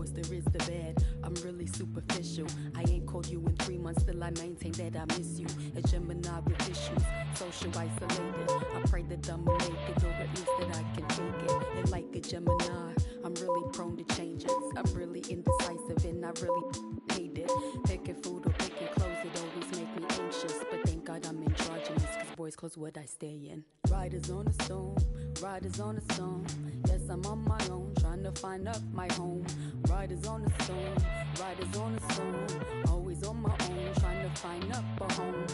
course there is the bad. I'm really superficial. I ain't called you in 3 months, still I maintain that I miss you. A Gemini with issues, social isolated. I pray that I'm naked, or at least that I can take it. And like a Gemini, I'm really prone to changes. I'm really indecisive and I really hate it. Picking food or picking clothes, it always make me anxious. But thank God I'm androgynous, cause boys clothes what I stay in. Riders on a storm, riders on a storm. Yes, I'm on my own, trying to find up my home. Riders on a storm, riders on a storm. Always on my own, trying to find up a home.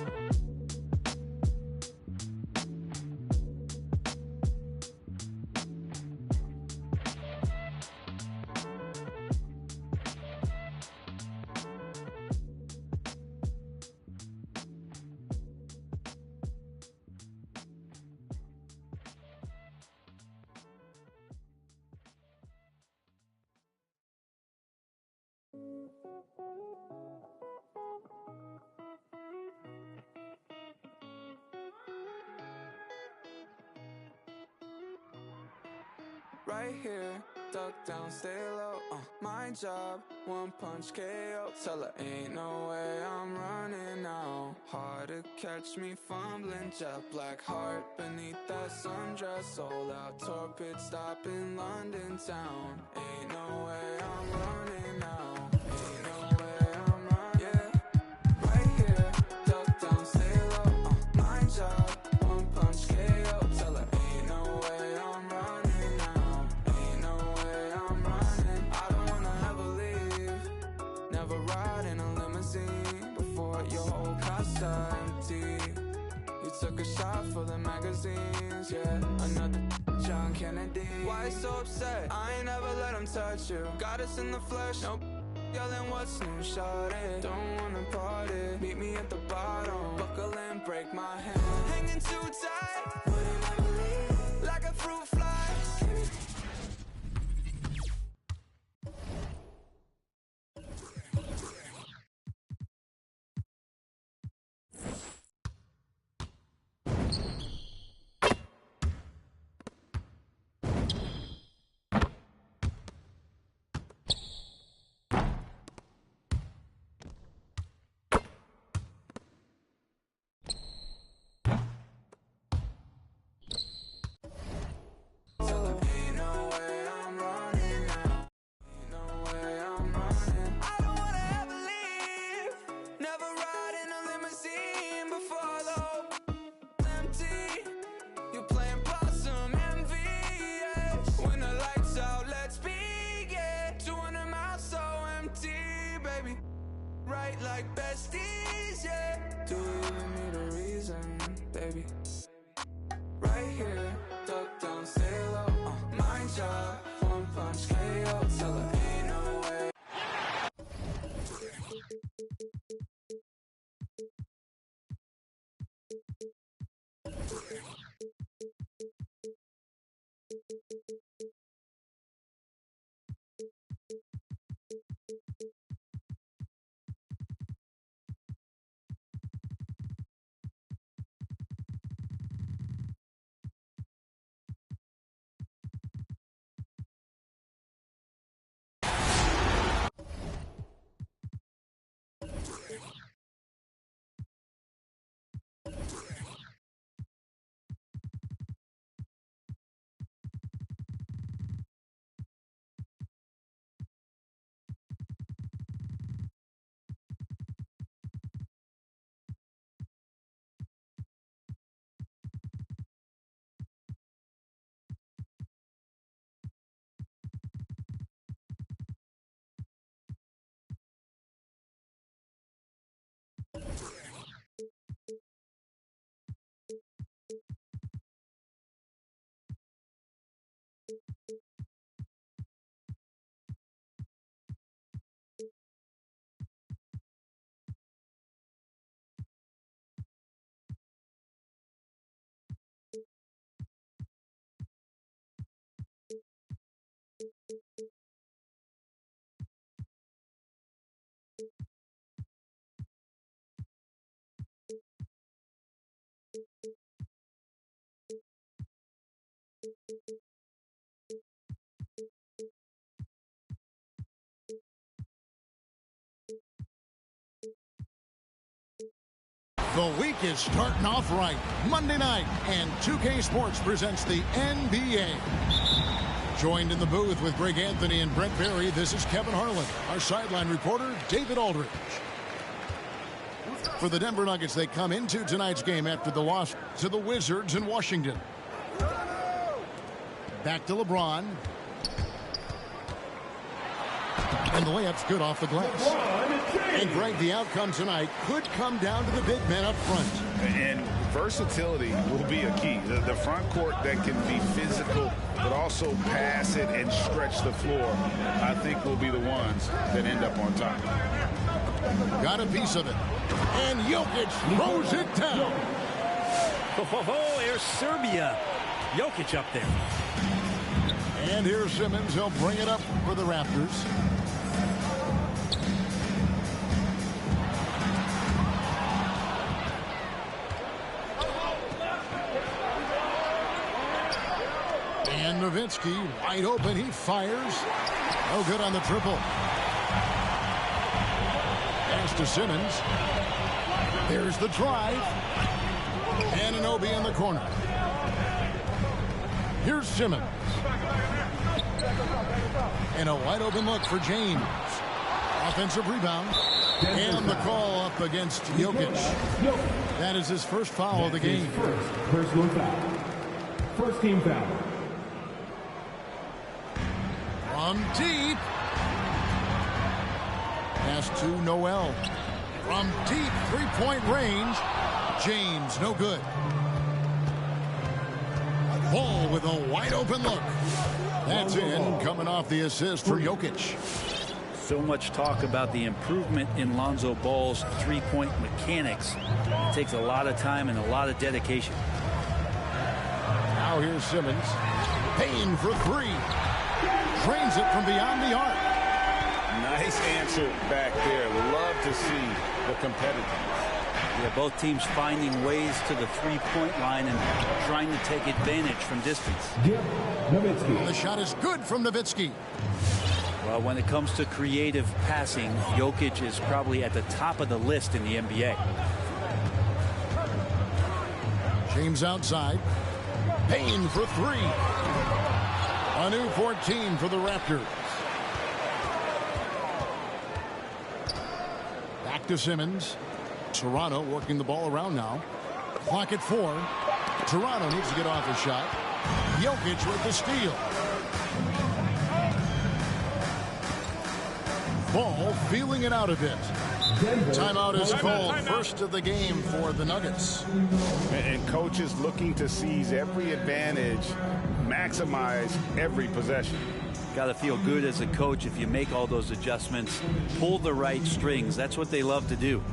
Right here, duck down, stay low, my job, one punch KO. Tell her ain't no way I'm running now. Hard to catch me fumbling, jet black heart beneath that sundress. Sold out tour pit stop in London town. Ain't no way I'm running now. Ain't no way I'm running, yeah. Right here, duck down, stay low, my job, one punch KO. Tell her ain't no way I'm running now. Ain't no way I'm running. I don't wanna ever leave. Never ride in a limousine before your whole car's empty. You took a shot for the magazines, yeah. Another John Kennedy. Why so upset? I ain't never let him touch you. Got us in the flesh, no yelling what's new, shawty. Don't wanna party, meet me at the bottom. Buckle in, break my hand. Hanging too tight, wouldn't ever leave. Like a fruit fly. Right like besties, yeah. Do you even need a reason, baby? Right here, duck down, stay low, my job, one punch KO. Tell her ain't no way. The week is starting off right. Monday night, and 2K Sports presents the NBA. Joined in the booth with Greg Anthony and Brent Barry, this is Kevin Harlan. Our sideline reporter, David Aldridge. For the Denver Nuggets, they come into tonight's game after the loss to the Wizards in Washington. Back to LeBron. And the layup's good off the glass. And Greg, the outcome tonight could come down to the big men up front. And versatility will be a key. The front court that can be physical, but also pass it and stretch the floor, I think will be the ones that end up on top. Got a piece of it. And Jokic throws it down. Oh, here's Serbia. Jokic up there. And here's Simmons. He'll bring it up for the Raptors. And Nowitzki wide open. He fires. No good on the triple. Pass to Simmons. There's the drive. Anunoby in the corner. Here's Simmons. And a wide open look for James. Offensive rebound. And the call up against Jokic. That is his first foul of the game. Personal foul. First team foul. From deep. Pass to Noel. From deep three-point range. James, no good. Ball with a wide open look. That's in, coming off the assist for Jokic. So much talk about the improvement in Lonzo Ball's three-point mechanics. It takes a lot of time and a lot of dedication. Now here's Simmons. Payne for three. Drains it from beyond the arc. Nice answer back there. Love to see the competitiveness. Yeah, both teams finding ways to the three-point line and trying to take advantage from distance. The shot is good from Nowitzki. Well, when it comes to creative passing, Jokic is probably at the top of the list in the NBA. James outside. Payne for three. A new 14 for the Raptors. Back to Simmons. Toronto working the ball around now. Clock at 4. Toronto needs to get off a shot. Jokic with the steal. Ball feeling it out a bit. Timeout is called. First of the game for the Nuggets. And coaches looking to seize every advantage, maximize every possession. Got to feel good as a coach if you make all those adjustments, pull the right strings. That's what they love to do.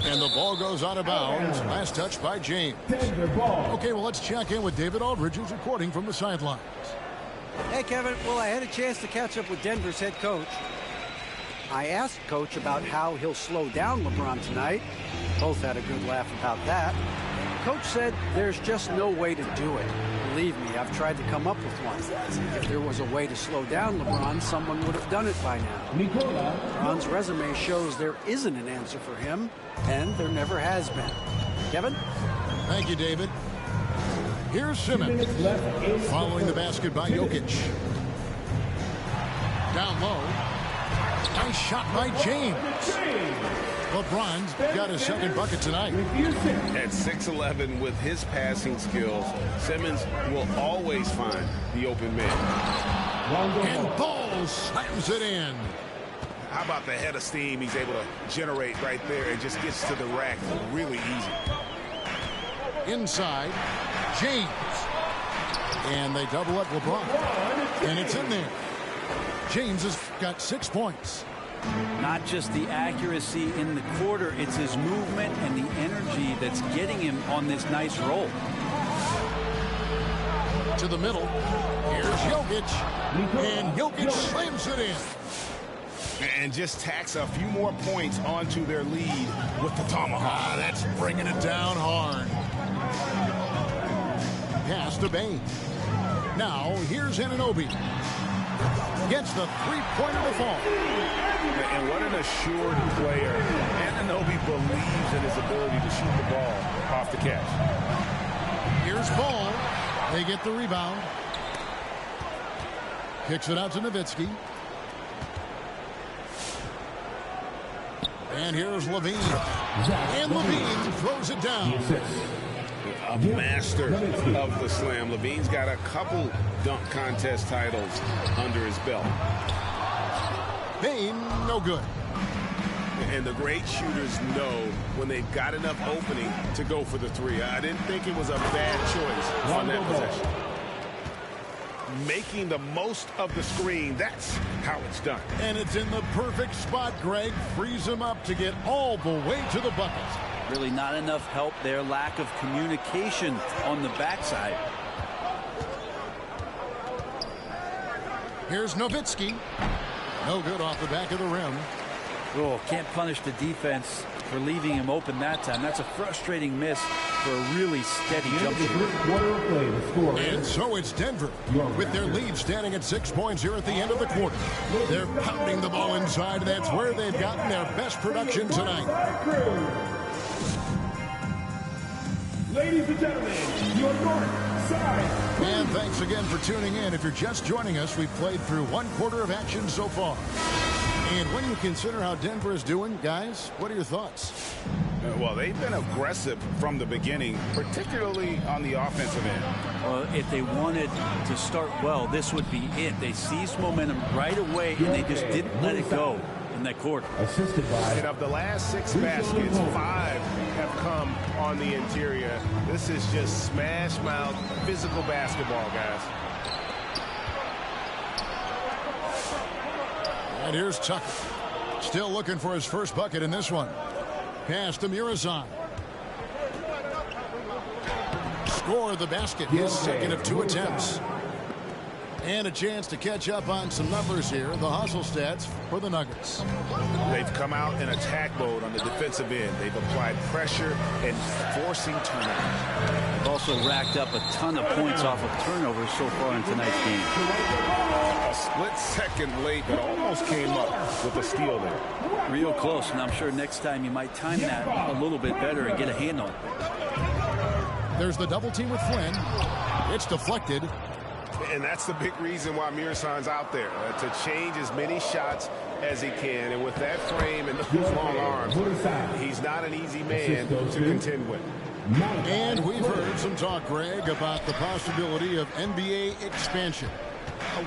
And the ball goes out of bounds. Last touch by James. Okay, well, let's check in with David Aldridge, who's reporting from the sidelines. Hey, Kevin. Well, I had a chance to catch up with Denver's head coach. I asked Coach about how he'll slow down LeBron tonight. Both had a good laugh about that. Coach said there's just no way to do it. Believe me, I've tried to come up with one. If there was a way to slow down LeBron, someone would have done it by now. LeBron's resume shows there isn't an answer for him, and there never has been. Kevin? Thank you, David. Here's Simmons. Following the basket by Jokic. Down low. Nice shot by James. LeBron's got his second bucket tonight. At 6'11", with his passing skills, Simmons will always find the open man. And Ball slams it in. How about the head of steam he's able to generate right there and just gets to the rack really easy. Inside, James. And they double up LeBron. And it's in there. James has got 6 points. Not just the accuracy in the quarter, it's his movement and the energy that's getting him on this nice roll. To the middle. Here's Jokic. And Jokic slams it in. And just tacks a few more points onto their lead with the tomahawk. That's bringing it down hard. Pass to Bane. Now, here's Anunoby. Gets the three-pointer to fall. And what an assured player. Anunoby believes in his ability to shoot the ball off the catch. Here's Ball. They get the rebound. Kicks it out to Nowitzki. And here's Levine. And Levine throws it down. A master of the slam. Levine's got a couple dunk contest titles under his belt. Bane, no good. And the great shooters know when they've got enough opening to go for the three. I didn't think it was a bad choice on that possession. Making the most of the screen, that's how it's done. And it's in the perfect spot, Greg. Frees him up to get all the way to the bucket. Really not enough help there. Lack of communication on the backside. Here's Nowitzki. No good off the back of the rim. Oh, can't punish the defense for leaving him open that time. That's a frustrating miss for a really steady jump shooter. And so it's Denver with their lead standing at 6 points here at the end of the quarter. They're pounding the ball inside. That's where they've gotten their best production tonight. Ladies and gentlemen, your north side. And thanks again for tuning in. If you're just joining us, we've played through 1 quarter of action so far. And when you consider how Denver is doing, guys, what are your thoughts? Well, they've been aggressive from the beginning, particularly on the offensive end. Well, if they wanted to start well, this would be it. They seized momentum right away, and they just didn't let it go in that quarter. Assisted by. And of the last 6 baskets, 5 have come on the interior. This is just smash mouth physical basketball, guys. And here's Tucker. Still looking for his first bucket in this one. Pass to Murazan. Score the basket. His second of 2 attempts. And a chance to catch up on some numbers here. The hustle stats for the Nuggets. They've come out in attack mode on the defensive end. They've applied pressure and forcing turnovers. They've also racked up a ton of points off of turnovers so far in tonight's game. A split second late, but almost came up with a steal there. Real close, and I'm sure next time you might time that a little bit better and get a handle. There's the double team with Flynn. It's deflected. And that's the big reason why Murazan's out there, to change as many shots as he can. And with that frame and those long arms, he's not an easy man to contend with. And we've heard some talk, Greg, about the possibility of NBA expansion.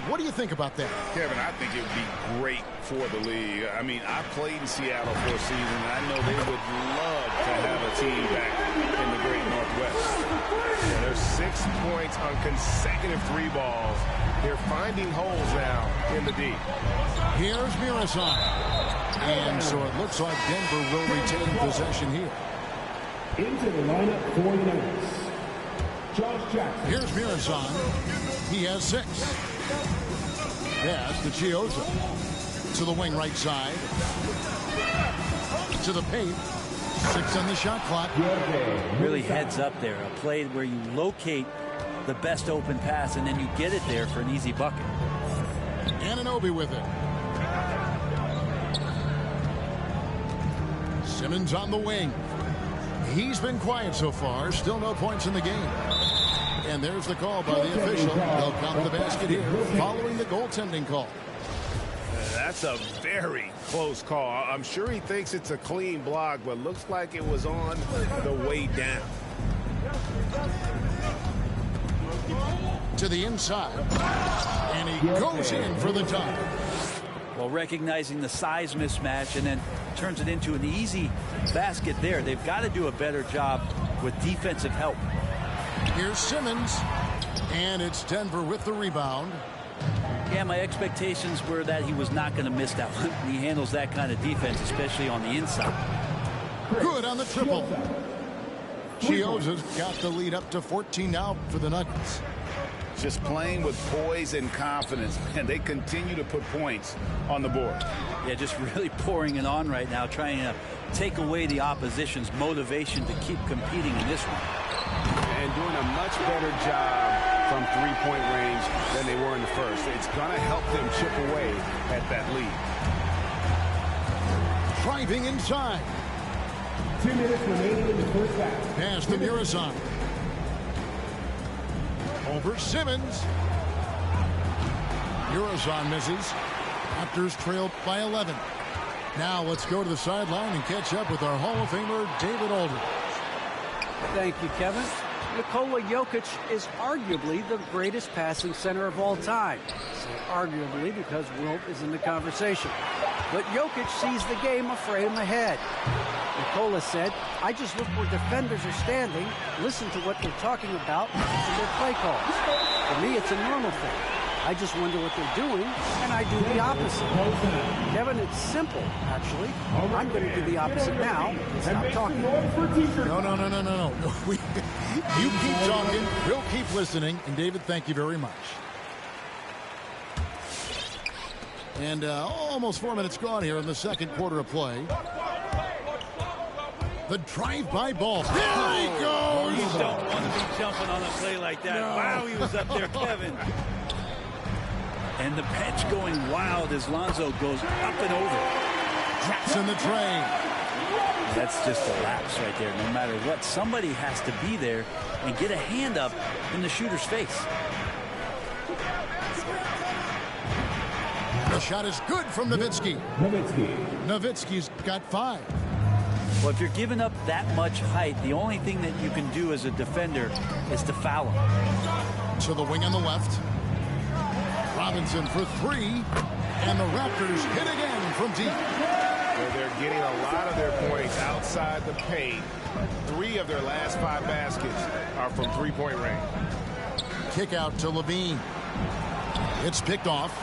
What do you think about that? Kevin, I think it would be great for the league. I mean, I played in Seattle for a season, and I know they would love to have a team back in the Great Northwest. Yeah, there's 6 points on consecutive 3 balls. They're finding holes now in the D. Here's Murazan. And so it looks like Denver will retain possession here. Into the lineup for the Nuggets, Josh Jackson. Here's Murazan. He has 6. Pass to Chiozza. To the wing right side. To the paint. 6 on the shot clock. Really heads up there. A play where you locate the best open pass and then you get it there for an easy bucket. Anunoby with it. Simmons on the wing. He's been quiet so far. Still no points in the game. And there's the call by the official. They'll count the basket here following the goaltending call. That's a very close call. I'm sure he thinks it's a clean block, but looks like it was on the way down. To the inside. And he goes in for the dunk. Well, recognizing the size mismatch and then turns it into an easy basket there. They've got to do a better job with defensive help. Here's Simmons, and it's Denver with the rebound. Yeah, my expectations were that he was not going to miss that one. He handles that kind of defense, especially on the inside. Good on the triple. Chioza's got the lead up to 14 now for the Nuggets. Just playing with poise and confidence, and they continue to put points on the board. Yeah, just really pouring it on right now, trying to take away the opposition's motivation to keep competing in this one. And doing a much better job from three-point range than they were in the first. It's going to help them chip away at that lead. Driving inside. 2 minutes remaining in the first half. Pass to Muresan. Over Simmons. Muresan misses. Raptors trailed by 11. Now let's go to the sideline and catch up with our Hall of Famer, David Aldridge. Thank you, Kevin. Nikola Jokic is arguably the greatest passing center of all time. I say arguably because Wilt is in the conversation. But Jokic sees the game a frame ahead. Nikola said, I just look where defenders are standing, listen to what they're talking about, and their play calls. For me, it's a normal thing. I just wonder what they're doing, and I do the opposite. Kevin, it's simple, actually. I'm going to do the opposite now. Stop talking. No. You keep talking. We'll keep listening. And, David, thank you very much. And almost 4 minutes gone here in the second quarter of play. The drive-by ball. There he goes! You don't want to be jumping on a play like that. No. Wow, he was up there, Kevin. And the bench going wild as Lonzo goes up and over. Drops in the tray. That's just a lapse right there. No matter what, somebody has to be there and get a hand up in the shooter's face. The shot is good from Nowitzki. Nowitzki's got 5. Well, if you're giving up that much height, the only thing that you can do as a defender is to foul him. To the wing on the left. Robinson for 3. And the Raptors hit again from deep. They're getting a lot of their points outside the paint. 3 of their last 5 baskets are from three-point range. Kick out to Levine. It's picked off.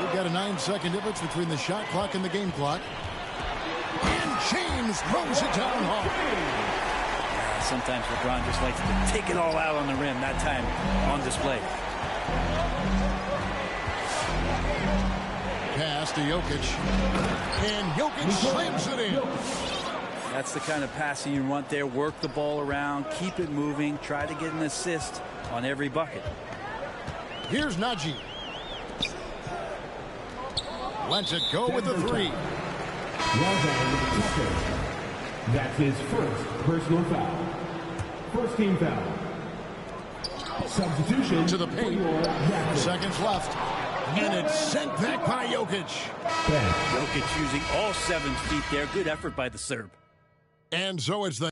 We've got a 9-second difference between the shot clock and the game clock. And James throws it down hard. Yeah, sometimes LeBron just likes to take it all out on the rim. That time on display. Pass to Jokic. And Jokic slams it in. That's the kind of passing you want there. Work the ball around, keep it moving, try to get an assist on every bucket. Here's Najee. Lets it go with the 3. That's his first personal foul. First team foul. Substitution to the paint. 4 seconds left. And it's sent back by Jokic. Jokic using all 7 feet there. Good effort by the Serb. And so it's the...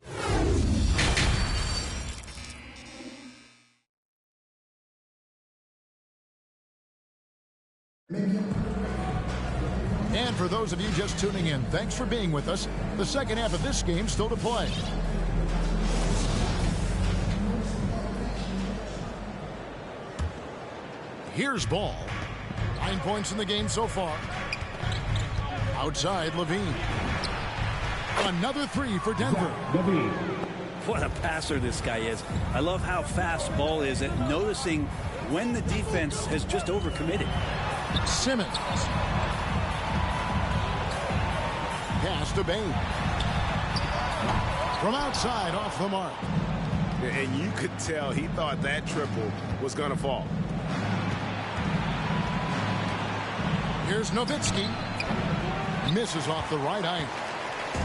And for those of you just tuning in, thanks for being with us. The second half of this game still to play. Here's Ball. 9 points in the game so far. Outside, Levine. Another 3 for Denver. What a passer this guy is. I love how fast Ball is at noticing when the defense has just overcommitted. Simmons. Pass to Bain. From outside, off the mark. And you could tell he thought that triple was going to fall. Here's Nowitzki. Misses off the right eye.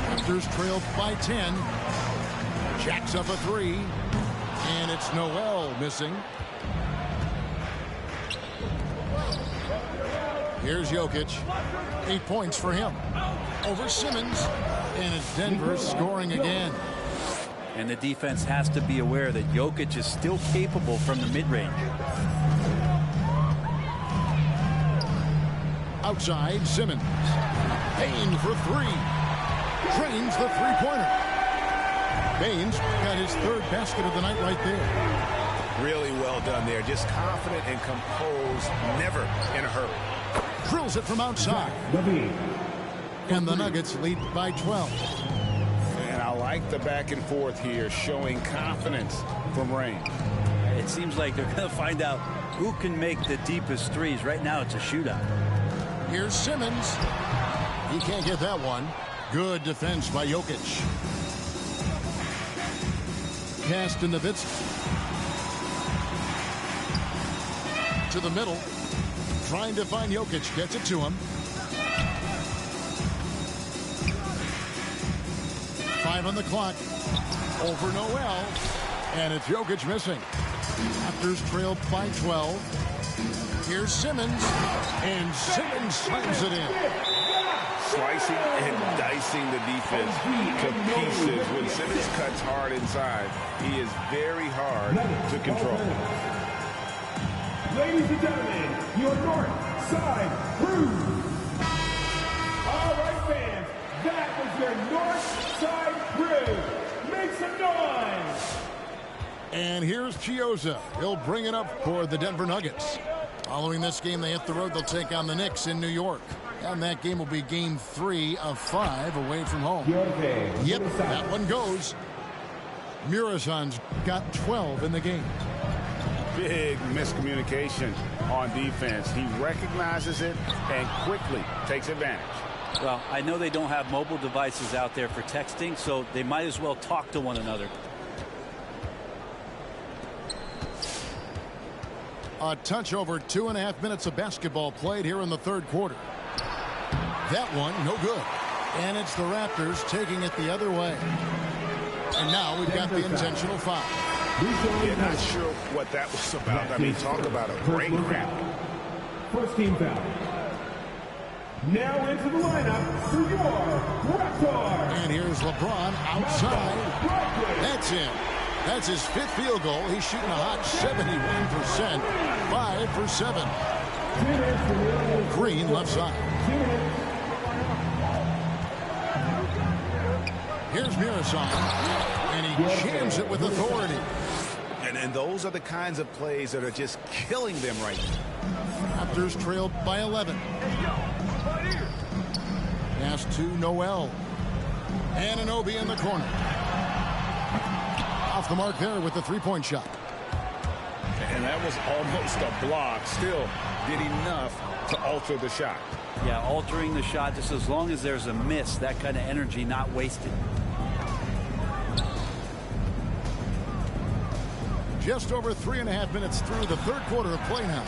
Raptors trailed by 10. Jacks up a 3. And it's Noel missing. Here's Jokic. 8 points for him. Over Simmons. And it's Denver scoring again. And the defense has to be aware that Jokic is still capable from the mid-range. Outside, Simmons. Payne for 3. Drains the three-pointer. Baines got his third basket of the night right there. Really well done there. Just confident and composed, never in a hurry. Drills it from outside. And the Nuggets lead by 12. And I like the back and forth here, showing confidence from Rain. It seems like they're going to find out who can make the deepest threes. Right now, it's a shootout. Here's Simmons. He can't get that one. Good defense by Jokic. Pass to Nowitzki. To the middle. Trying to find Jokic. Gets it to him. 5 on the clock. Over Noel. And it's Jokic missing. Raptors trail by 12. Here's Simmons. And Simmons slams it in. Slicing and dicing the defense to pieces. When Simmons cuts hard inside, he is very hard to control. Ladies and gentlemen, your North Side Crew. All right, fans, that was your North Side Crew. Make some noise. And here's Chiozza. He'll bring it up for the Denver Nuggets. Following this game, they hit the road. They'll take on the Knicks in New York. And that game will be game 3 of 5 away from home. Yep, that one goes. Muresan's got 12 in the game. Big miscommunication on defense. He recognizes it and quickly takes advantage. Well, I know they don't have mobile devices out there for texting, so they might as well talk to one another. A touch over 2.5 minutes of basketball played here in the third quarter. That one, no good. And it's the Raptors taking it the other way. And now we've got the intentional foul. Yeah, not sure what that was about. I mean, talk about a brain cramp. First team foul. Now into the lineup for your Raptors. And here's LeBron outside. That's in. That's his 5th field goal. He's shooting a hot 71%. 5 for 7. Green left side. Here's Murasan. And he jams it with authority. And those are the kinds of plays that are just killing them right now. Raptors trailed by 11. Pass to Noel. Anunoby in the corner. Off the mark there with the three-point shot. And that was almost a block. Still did enough to alter the shot. Yeah, altering the shot just as long as there's a miss. That kind of energy not wasted. Just over 3.5 minutes through the third quarter of play now.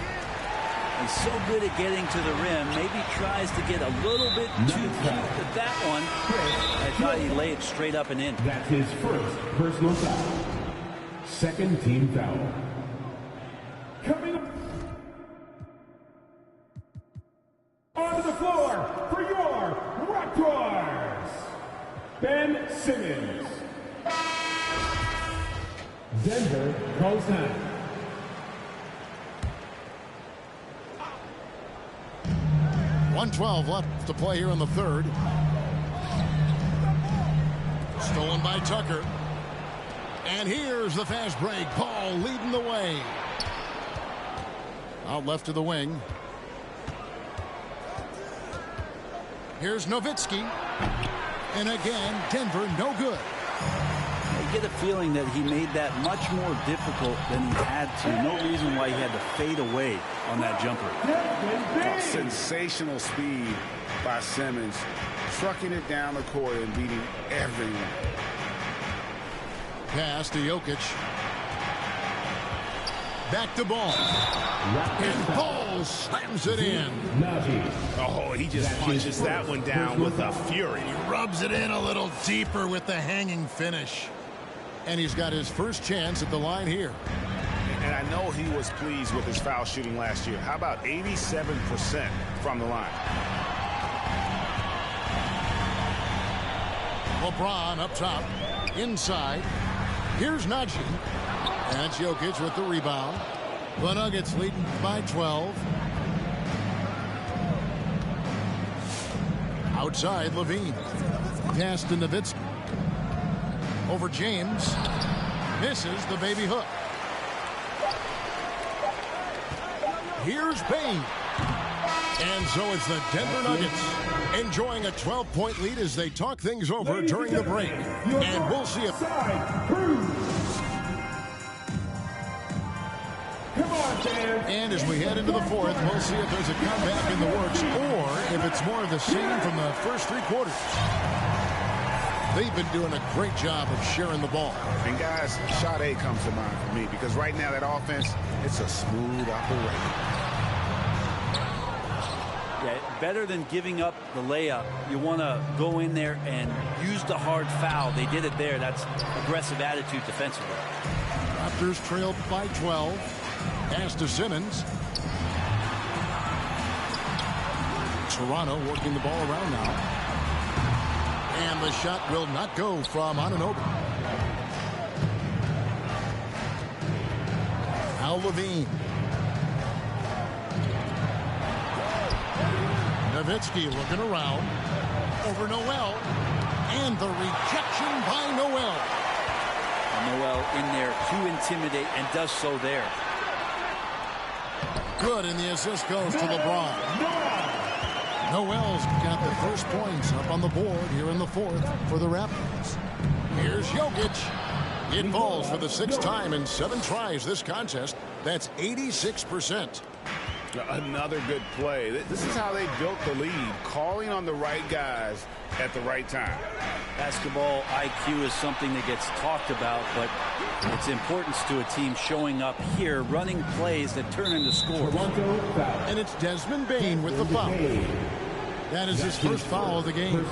He's so good at getting to the rim. Maybe tries to get a little bit too cute at that one. I thought he laid it straight up and in. That's his first personal foul. Second team foul. Coming up onto the floor for your Raptors, Ben Simmons. Denver calls time. 1:12 left to play here in the third. Stolen by Tucker. And here's the fast break. Paul leading the way. Out left to the wing. Here's Nowitzki. And again, Denver no good. I get a feeling that he made that much more difficult than he had to. No reason why he had to fade away on that jumper. Sensational speed by Simmons, trucking it down the court and beating everyone. Pass to Jokic. Back to Ball. And Ball slams it in. Oh, he just punches that one down with a fury. He rubs it in a little deeper with the hanging finish. And he's got his first chance at the line here. And I know he was pleased with his foul shooting last year. How about 87% from the line? LeBron up top. Inside. Here's Najee. And it's Jokic with the rebound. The Nuggets leading by 12. Outside, Levine. Pass to Nowitzki. Over James. Misses the baby hook. Here's Bane. And so it's the Denver Nuggets enjoying a 12-point lead as they talk things over during the break. And we'll see if... And as we head into the fourth, we'll see if there's a comeback in the works or if it's more of the same from the first 3 quarters. They've been doing a great job of sharing the ball. And guys, shot A comes to mind for me because right now that offense, it's a smooth operation. Yeah, better than giving up the layup. You want to go in there and use the hard foul. They did it there. That's aggressive attitude defensively. Raptors trailed by 12. Pass to Simmons. Toronto working the ball around now. And the shot will not go from Anunoby. Al Levine. Nowitzki looking around. Over Noel. And the rejection by Noel. Noel in there to intimidate and does so there. Good, and the assist goes to LeBron. Noel's got the first points up on the board here in the fourth for the Raptors. Here's Jokic. It falls for the 6th time in 7 tries this contest. That's 86%. Another good play. This is how they built the lead, calling on the right guys at the right time. Basketball IQ is something that gets talked about, but its importance to a team showing up here, running plays that turn into scores. And it's Desmond Bane with the foul. That is his first foul of the game.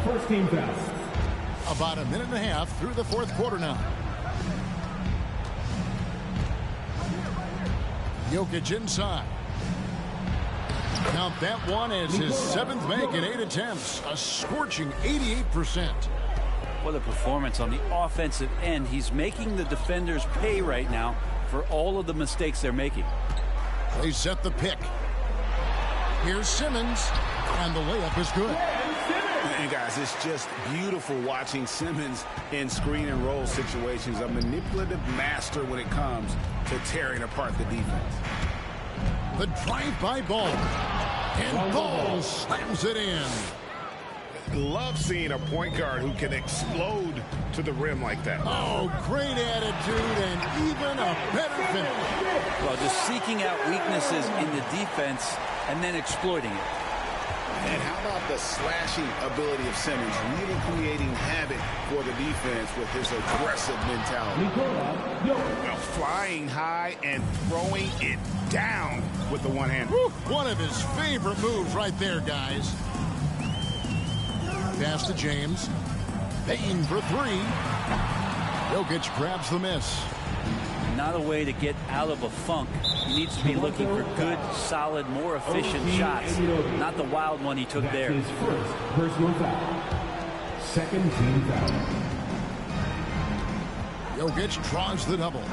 First team foul. About a minute and a half through the fourth quarter now. Jokic inside. Count that one as his 7th make in 8 attempts. A scorching 88%. What a performance on the offensive end. He's making the defenders pay right now for all of the mistakes they're making. They set the pick. Here's Simmons, and the layup is good. And guys, it's just beautiful watching Simmons in screen and roll situations. A manipulative master when it comes to tearing apart the defense. The drive-by ball. And Ball slams it in. Love seeing a point guard who can explode to the rim like that. Oh, great attitude and even a better finish. Well, just seeking out weaknesses in the defense and then exploiting it. And how about the slashing ability of Simmons, really creating havoc for the defense with his aggressive mentality. Well, flying high and throwing it down with the one hand. One of his favorite moves right there, guys. Pass to James. Bane for 3. Jokic grabs the miss. Not a way to get out of a funk. He needs to be looking for good, solid, more efficient shots. Not the wild one he took there. His first personal foul. Second team foul. Jokic draws the double.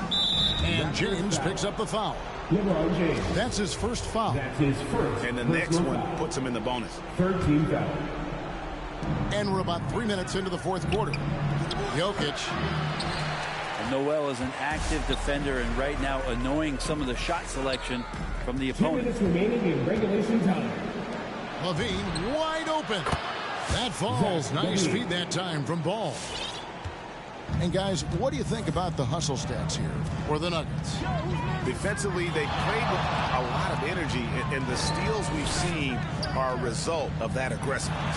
And James picks up the foul. LeBron James. That's his first foul. That's his first. And the next one puts him in the bonus. Third team foul. And we're about 3 minutes into the fourth quarter. Jokic. And Noel is an active defender and right now annoying some of the shot selection from the opponent. 2 minutes remaining in regulation time. Levine wide open. That falls. Nice feed that time from Ball. And guys, what do you think about the hustle stats here for the Nuggets? Defensively, they played with a lot of energy, and the steals we've seen are a result of that aggressiveness.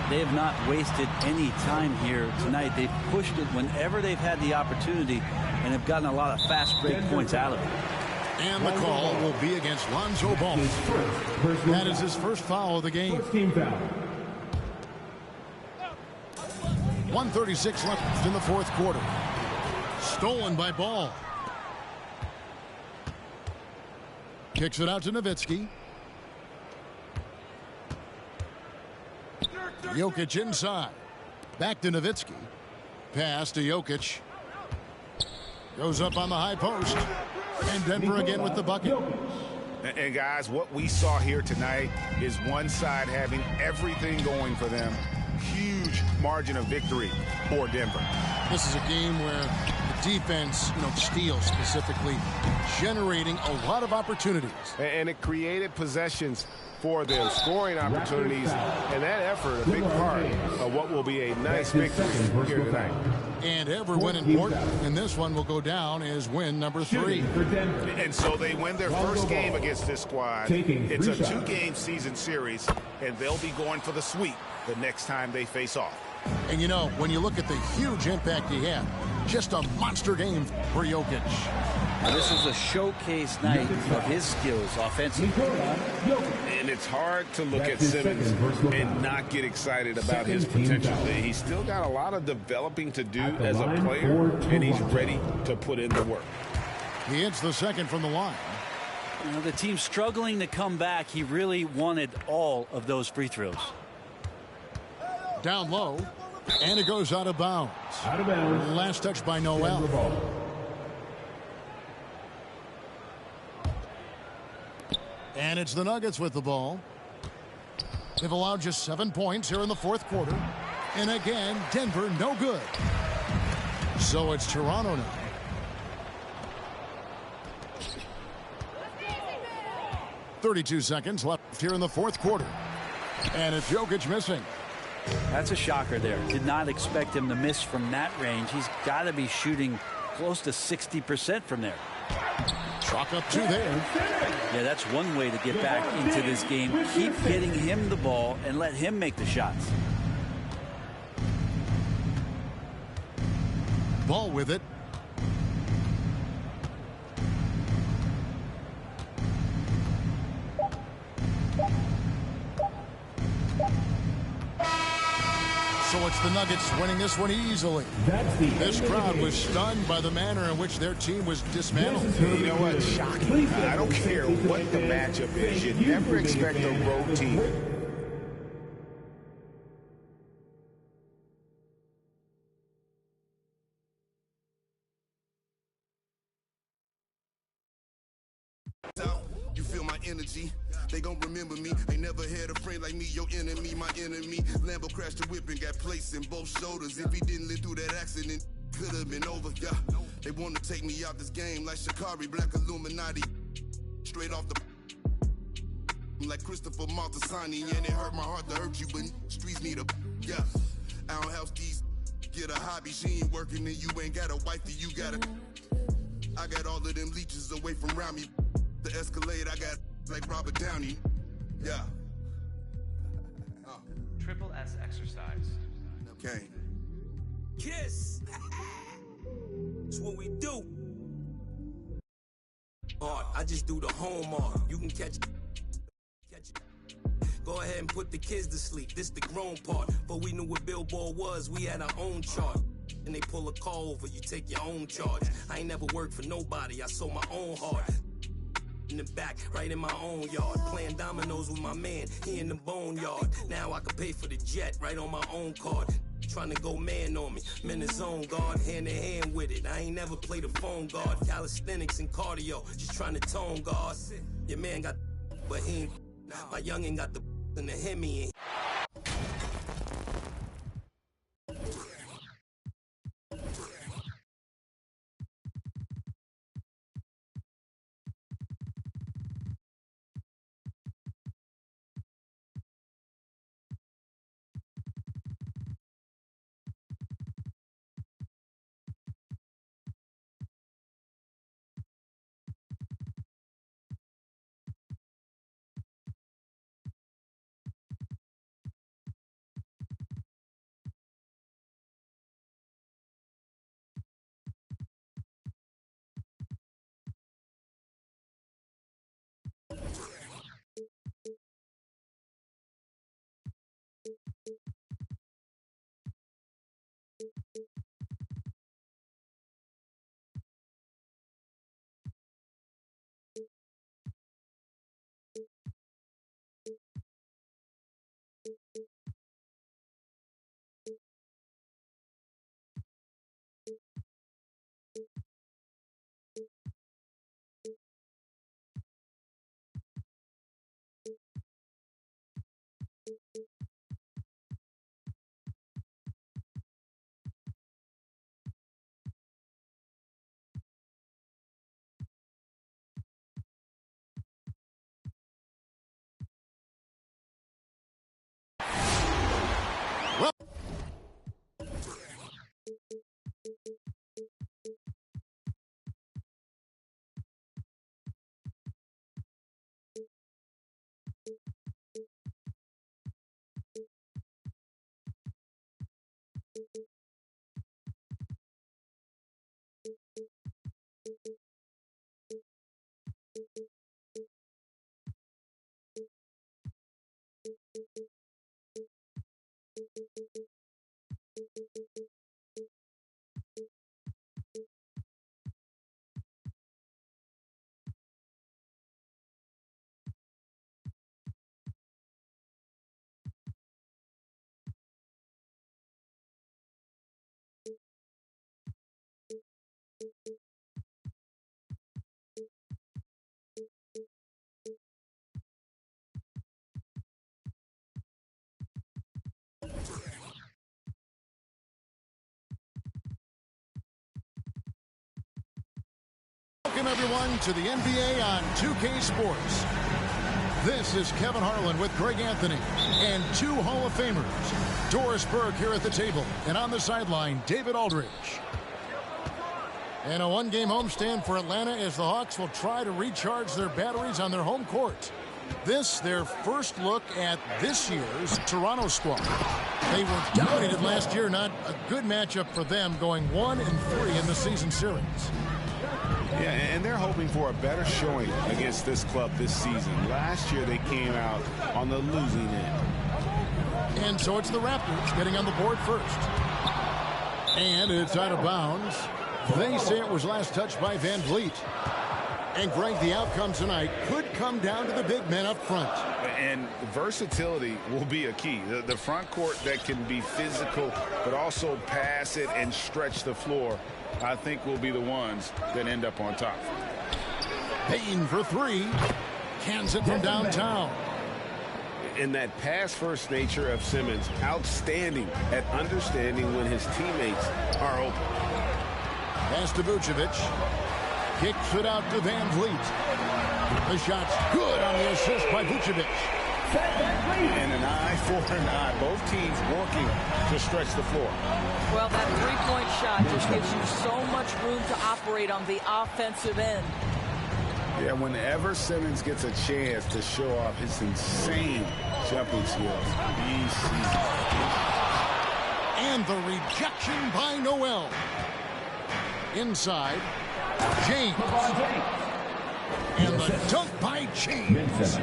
They have not wasted any time here tonight. They've pushed it whenever they've had the opportunity and have gotten a lot of fast break points out of it. And the call will be against Lonzo Ball. That is his first foul of the game. First team foul. 1:36 left in the fourth quarter. Stolen by Ball. Kicks it out to Nowitzki. Jokic inside. Back to Nowitzki. Pass to Jokic. Goes up on the high post. And Denver again with the bucket. And guys, what we saw here tonight is one side having everything going for them, huge margin of victory for Denver. This is a game where the defense, steals specifically, generating a lot of opportunities. And it created possessions for them, scoring opportunities, and that effort, a big part of what will be a nice victory here tonight. And every win important, and this one will go down as win number 3. And so they win their first game against this squad. It's a 2-game season series, and they'll be going for the sweep the next time they face off. And when you look at the huge impact he had, just a monster game for Jokic. Now, this is a showcase night of his skills offensively. And it's hard to look at Simmons and not get excited about his potential. He's still got a lot of developing to do as a player, and he's ready to put in the work. He hits the second from the line. The team's struggling to come back. He really wanted all of those free throws. Down low, and it goes out of bounds. Last touch by Noel. And it's the Nuggets with the ball. They've allowed just 7 points here in the fourth quarter. And again, Denver no good. So it's Toronto now. .32 seconds left here in the fourth quarter. And it's Jokic missing. That's a shocker there. Did not expect him to miss from that range. He's got to be shooting close to 60% from there. Chalk up 2 there. Yeah, that's one way to get back into this game. Keep getting him the ball and let him make the shots. Ball with it. So it's the Nuggets winning this one easily. This crowd was stunned by the manner in which their team was dismantled. You know what? Shocking. I don't care what the matchup is. You never expect a road team. You feel my energy? They gon' remember me. Ain't never had a friend like me, your enemy, my enemy. Lambo crashed the whip and got placed in both shoulders. If he didn't live through that accident, could have been over, yeah. They wanna take me out this game like Shikari, Black Illuminati. Straight off the like Christopher Maltasani, and it hurt my heart to hurt you, but streets need a yeah. I don't have these. Get a hobby, she ain't working, and you ain't got a wifey, you got a. I got all of them leeches away from around me. The Escalade, I got like Robert Downey. Yeah. Triple S exercise. Okay. Kiss. That's what we do. Art, I just do the home art. You can catch it. Go ahead and put the kids to sleep. This the grown part. But we knew what Billboard was. We had our own chart. And they pull a call over. You take your own charge. I ain't never worked for nobody. I sold my own heart. In the back, right in my own yard. Playing dominoes with my man, he in the boneyard. Now I can pay for the jet, right on my own card. Trying to go man on me, I'm in the zone guard, hand in hand with it. I ain't never played a phone guard. Calisthenics and cardio, just trying to tone guard. Your man got but he ain't. My youngin' got the in the Hemi. Welcome, everyone, to the NBA on 2K Sports. This is Kevin Harlan with Greg Anthony and two Hall of Famers. Doris Burke here at the table, and on the sideline, David Aldridge. And a one-game homestand for Atlanta as the Hawks will try to recharge their batteries on their home court. This, their first look at this year's Toronto squad. They were dominated last year, not a good matchup for them, going 1-3 in the season series. Yeah, and they're hoping for a better showing against this club this season. Last year, they came out on the losing end. And so it's the Raptors getting on the board first. And it's out of bounds. They say it was last touched by Van Vliet. And, Greg, the outcome tonight could come down to the big men up front. And versatility will be a key. The front court that can be physical but also pass it and stretch the floor, I think, will be the ones that end up on top. Payne for three. Cans it from downtown. And that pass-first nature of Simmons, outstanding at understanding when his teammates are open. Pass to Vucevic. Kicks it out to Van Vliet. The shot's good on the assist by Vucevic. And an eye for an eye. Both teams working to stretch the floor. Well, that three-point shot just gives you so much room to operate on the offensive end. Yeah, whenever Simmons gets a chance to show off his insane jumping skills, he sees it. And the rejection by Noel. Inside, James. And the dunk by James.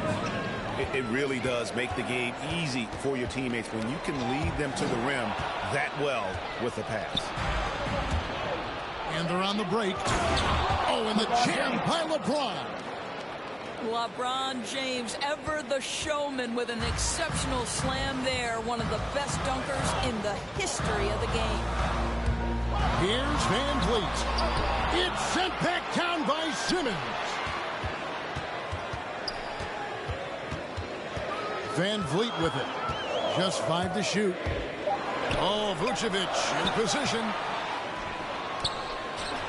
It really does make the game easy for your teammates when you can lead them to the rim that well with a pass. And they're on the break. Oh, and the jam by LeBron. LeBron James, ever the showman, with an exceptional slam there. One of the best dunkers in the history of the game. Here's Van Vliet. It's sent back down by Simmons. Van Vliet with it. Just 5 to shoot. Oh, Vucevic in position.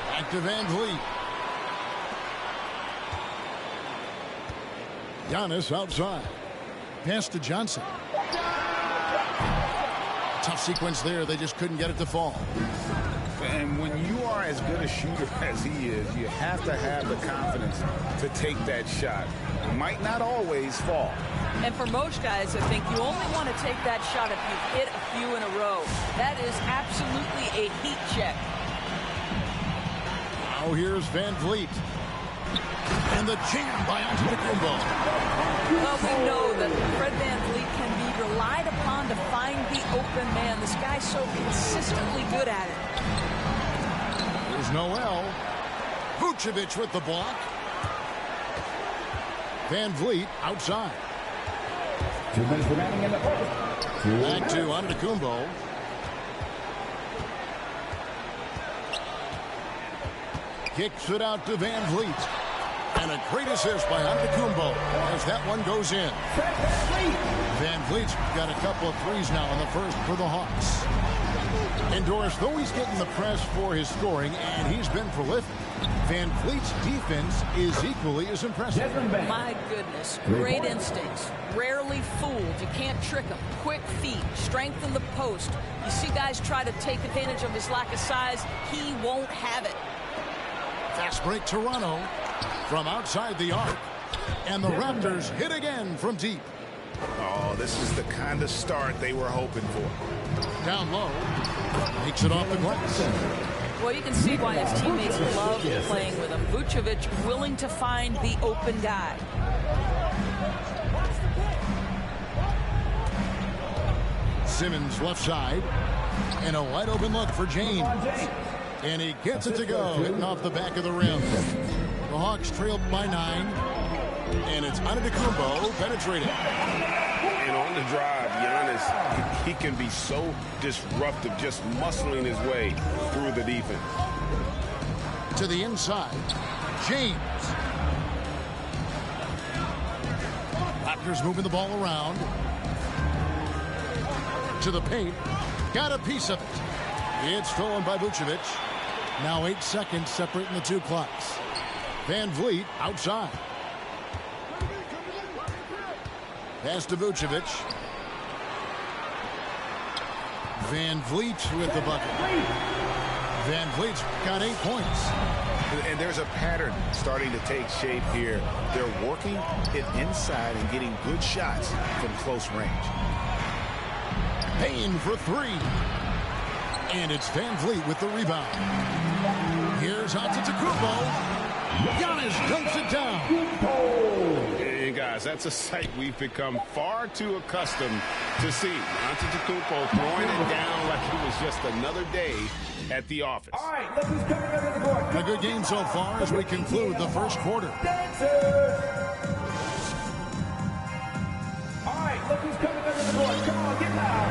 Back to Van Vliet. Giannis outside. Pass to Johnson. Tough sequence there. They just couldn't get it to fall. And when you are as good a shooter as he is, you have to have the confidence to take that shot. It might not always fall. And for most guys, I think you only want to take that shot if you've hit a few in a row. That is absolutely a heat check. Now here's Van Vliet. And the jam by Antetokounmpo. Well, we know that Fred Van Vliet can be relied upon to find the open man. This guy's so consistently good at it. There's Noel. Vucevic with the block. Van Vliet outside. 2 minutes remaining in the quarter. Back to Antetokounmpo. Kicks it out to Van Vliet. And a great assist by Antetokounmpo as that one goes in. Van Vliet's got a couple of threes now in the first for the Hawks. And Doris, though he's getting the press for his scoring, and he's been prolific, Van Vliet's defense is equally as impressive. My goodness, great instincts. Rarely fooled. You can't trick him. Quick feet, strength in the post. You see guys try to take advantage of his lack of size. He won't have it. Fast break Toronto from outside the arc. And the Raptors hit again from deep. Oh, this is the kind of start they were hoping for. Down low. Makes it off the glass. Well, you can see why his teammates love playing with him. Vucevic willing to find the open guy. Simmons left side. And a wide open look for James. And he gets it to go, hitting off the back of the rim. The Hawks trailed by 9. And it's Antetokounmpo penetrating. And on the drive, Giannis, he can be so disruptive, just muscling his way through the defense. To the inside, James. Raptors moving the ball around. To the paint. Got a piece of it. It's stolen by Vucevic. Now 8 seconds separating the two clocks. Van Vliet outside. Pass to Vucevic. Van Vliet with the bucket. Van Vliet's got 8 points. And there's a pattern starting to take shape here. They're working it inside and getting good shots from close range. Payne for 3. And it's Van Vliet with the rebound. Here's Antetokounmpo. Giannis dunks it down. And guys, that's a sight we've become far too accustomed to see. Antetokounmpo throwing it down like it was just another day at the office. All right, look who's coming under the court. A good game so far as we conclude the first quarter. Look who's coming under the court. Come on, get loud.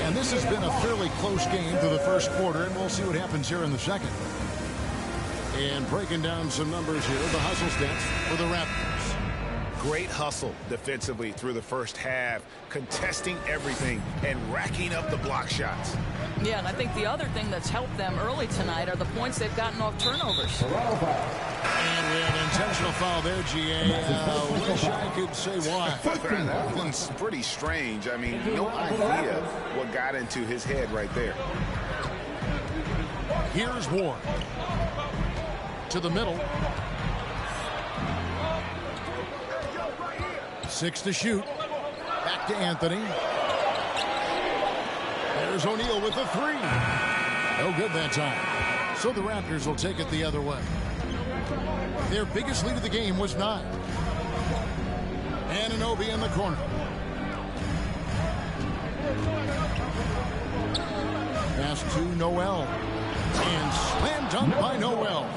And this has been a fairly close game through the first quarter, and we'll see what happens here in the second. And breaking down some numbers here, the hustle stats for the Raptors. Great hustle defensively through the first half, contesting everything and racking up the block shots. Yeah, and I think the other thing that's helped them early tonight are the points they've gotten off turnovers. And we have an intentional foul there, GA. Wish I could say why. That one's pretty strange. I mean, no idea what got into his head right there. Here's Ward. To the middle. 6 to shoot. Back to Anthony. There's O'Neal with the 3. No good that time. So the Raptors will take it the other way. Their biggest lead of the game was 9. Anunoby in the corner. Pass to Noel. And slam dunk by Noel.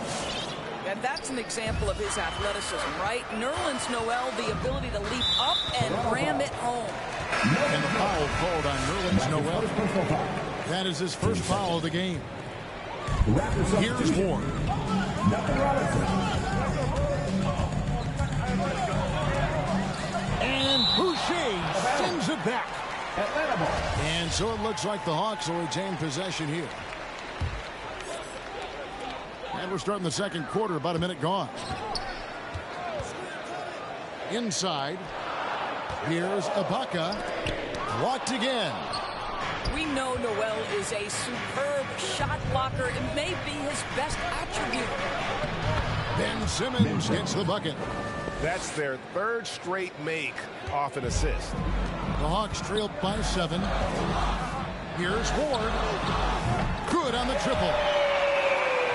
And that's an example of his athleticism, right? Nerlens Noel, the ability to leap up and ram it home. And the foul called on Nerlens Noel. That is his first foul of the game. Here's Ward. And Boucher sends it back. And so it looks like the Hawks will retain possession here. And we're starting the second quarter, about a minute gone. Inside. Here's Ibaka. Blocked again. We know Noel is a superb shot blocker. It may be his best attribute. Ben Simmons gets the bucket. That's their third straight make off an assist. The Hawks trailed by 7. Here's Ward. Good on the triple.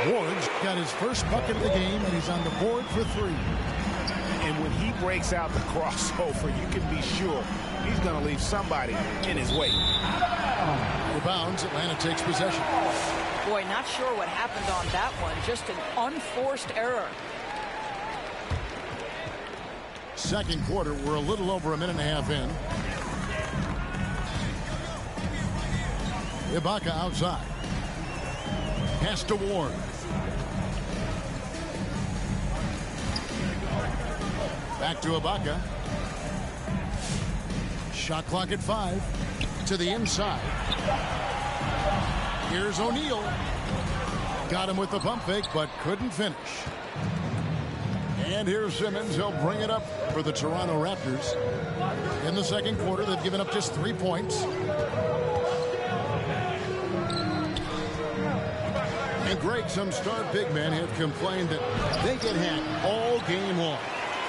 Ward's got his first bucket of the game, and he's on the board for 3. And when he breaks out the crossover, you can be sure he's going to leave somebody in his way. Rebounds, Atlanta takes possession. Boy, not sure what happened on that one. Just an unforced error. Second quarter, we're a little over a minute and a half in. Ibaka outside. Pass to Ward. Back to Ibaka. Shot clock at 5. To the inside. Here's O'Neal. Got him with the pump fake, but couldn't finish. And here's Simmons. He'll bring it up for the Toronto Raptors. In the second quarter, they've given up just 3 points. And Greg, some star big men have complained that they get hacked all game long.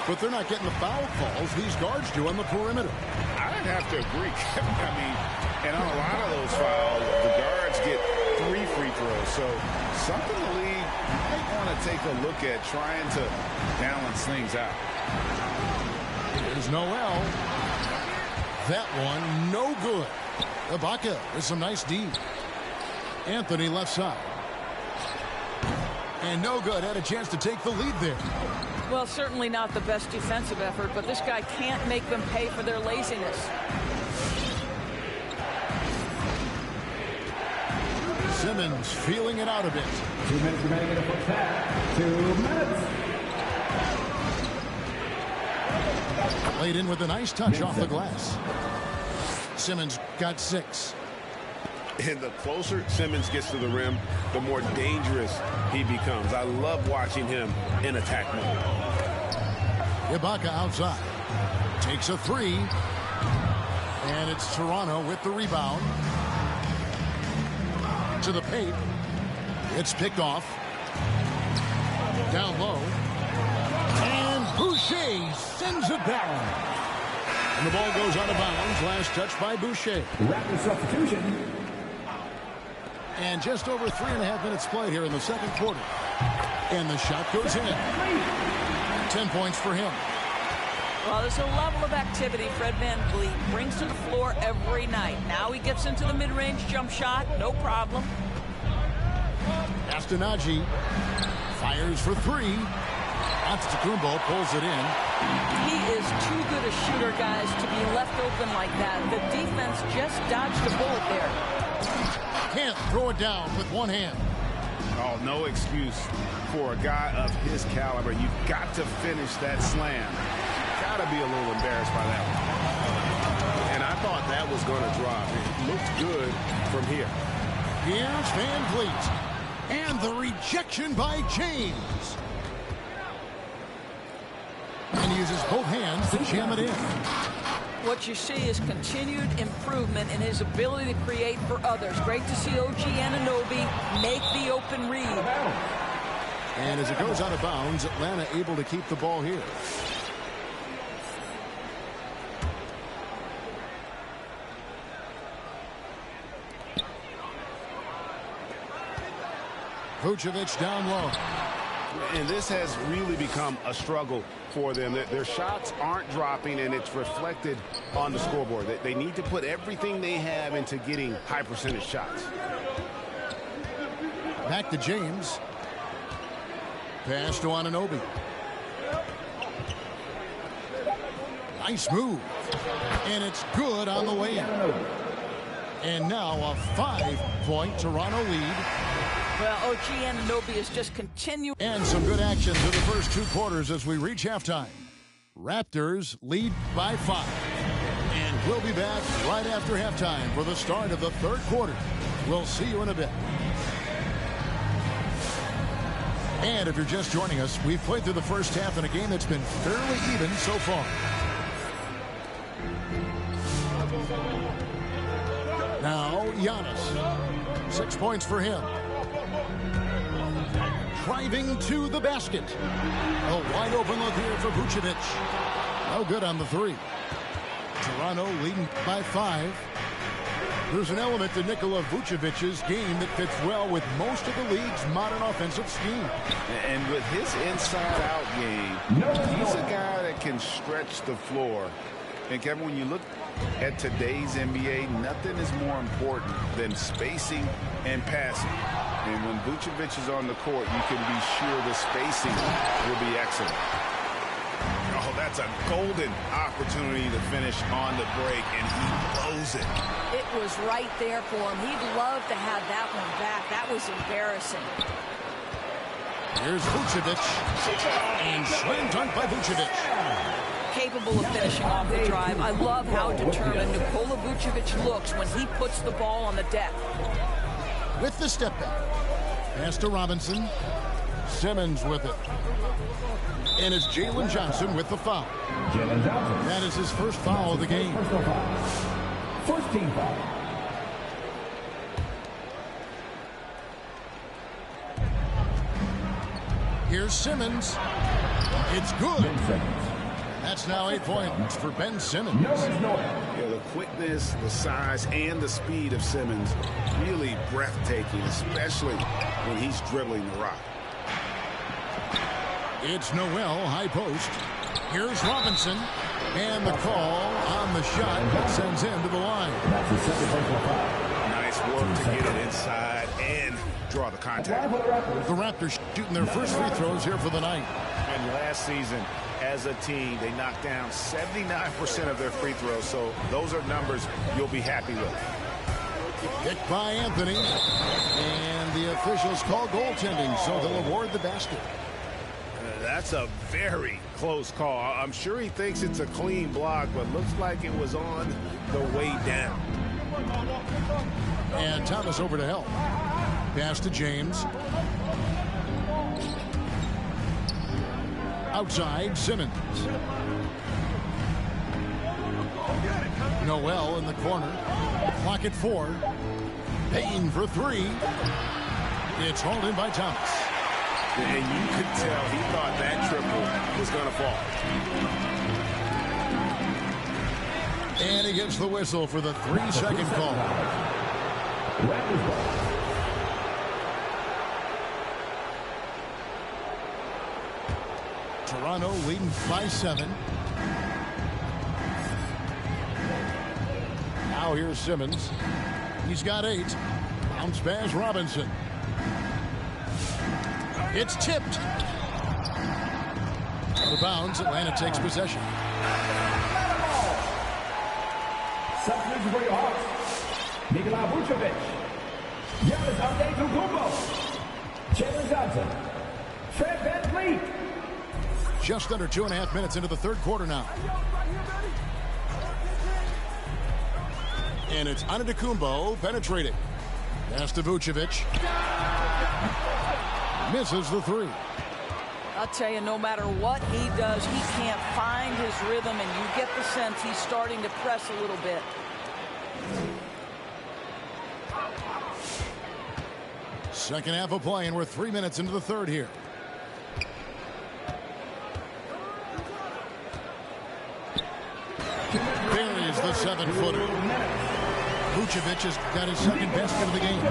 But they're not getting the foul calls these guards do on the perimeter. I'd have to agree. I mean, and on a lot of those fouls, the guards get 3 free throws. So something the league might want to take a look at, trying to balance things out. Here's Noel. That one, no good. Ibaka with some nice D. Anthony left side. And no good. Had a chance to take the lead there. Well, certainly not the best defensive effort, but this guy can't make them pay for their laziness. Simmons feeling it out a bit. 2 minutes remaining in the first half. 2 minutes. Laid in with a nice touch off the glass. Simmons got 6. And the closer Simmons gets to the rim, the more dangerous he becomes. I love watching him in attack mode. Ibaka outside. Takes a 3. And it's Toronto with the rebound. To the paint. It's picked off. Down low. And Boucher sends it down. And the ball goes out of bounds. Last touch by Boucher. Rapid substitution. And just over 3.5 minutes played here in the second quarter. And the shot goes in. 10 points for him. Well, there's a level of activity Fred VanVleet brings to the floor every night. Now he gets into the mid-range jump shot. No problem. Astonagi fires for 3. Antetokounmpo pulls it in. He is too good a shooter, guys, to be left open like that. The defense just dodged a bullet there. Can't throw it down with one hand. Oh, no excuse for a guy of his caliber. You've got to finish that slam. Got to be a little embarrassed by that one. And I thought that was going to drop. It looked good from here. Here's VanVleet. And the rejection by James. And he uses both hands to jam it in. What you see is continued improvement in his ability to create for others. Great to see OG Anunoby make the open read. And as it goes out of bounds, Atlanta able to keep the ball here. Vucevic down low. And this has really become a struggle for them. Their shots aren't dropping, and it's reflected on the scoreboard. They need to put everything they have into getting high percentage shots. Back to James. Pass to Anunoby. Nice move. And it's good on the way in. And now a 5-point Toronto lead. Well, OG Anunoby is just continuing. And some good action through the first 2 quarters as we reach halftime. Raptors lead by 5. And we'll be back right after halftime for the start of the third quarter. We'll see you in a bit. And if you're just joining us, we've played through the first half in a game that's been fairly even so far. Now, Giannis. 6 points for him. Driving to the basket. A wide open look here for Vucevic. No good on the 3. Toronto leading by 5. There's an element to Nikola Vucevic's game that fits well with most of the league's modern offensive scheme. And with his inside-out game, he's a guy that can stretch the floor. And Kevin, when you look at today's NBA, nothing is more important than spacing and passing. And when Vucevic is on the court, you can be sure the spacing will be excellent. Oh, that's a golden opportunity to finish on the break, and he blows it. It was right there for him. He'd love to have that one back. That was embarrassing. Here's Vucevic. And slam dunk by Vucevic. Capable of finishing off the drive. I love how determined Nikola Vucevic looks when he puts the ball on the deck. With the step back. Pass to Robinson. Simmons with it. And it's Jalen Johnson with the foul. Jalen Johnson. That is his first foul of the game. First team foul. Here's Simmons. It's good. That's now 8 points for Ben Simmons. Yeah, the quickness, the size, and the speed of Simmons really breathtaking, especially when he's dribbling the rock. It's Noel, high post. Here's Robinson. And the call on the shot that sends him to the line. Nice work to get it inside and draw the contact. The Raptors shooting their first free throws here for the night. And last season, as a team, they knocked down 79% of their free throws. So those are numbers you'll be happy with. Kicked by Anthony. And the officials call goaltending, so they'll award the basket. That's a very close call. I'm sure he thinks it's a clean block, but looks like it was on the way down. And Thomas over to help. Pass to James. Outside, Simmons. Noel in the corner. Clock at 4. Payne for 3. It's hauled in by Thomas. And you could tell he thought that triple was going to fall. And he gets the whistle for the 3-second call. Toronto leading by 7. Now here's Simmons. He's got 8. Bounce pass Robinson. It's tipped. Out of bounds, Atlanta takes possession. Substitution for your Hawks. Nikola Vucevic. Giannis Antetokounmpo. Jalen Johnson. Fred VanVleet. Just under 2.5 minutes into the third quarter now. And it's Antetokounmpo penetrating. Pass to Vucevic. Misses the 3. I'll tell you, no matter what he does, he can't find his rhythm, and you get the sense he's starting to press a little bit. Second half of play, and we're 3 minutes into the third here. Buries the 7-footer. Vucevic has got his second basket of the game.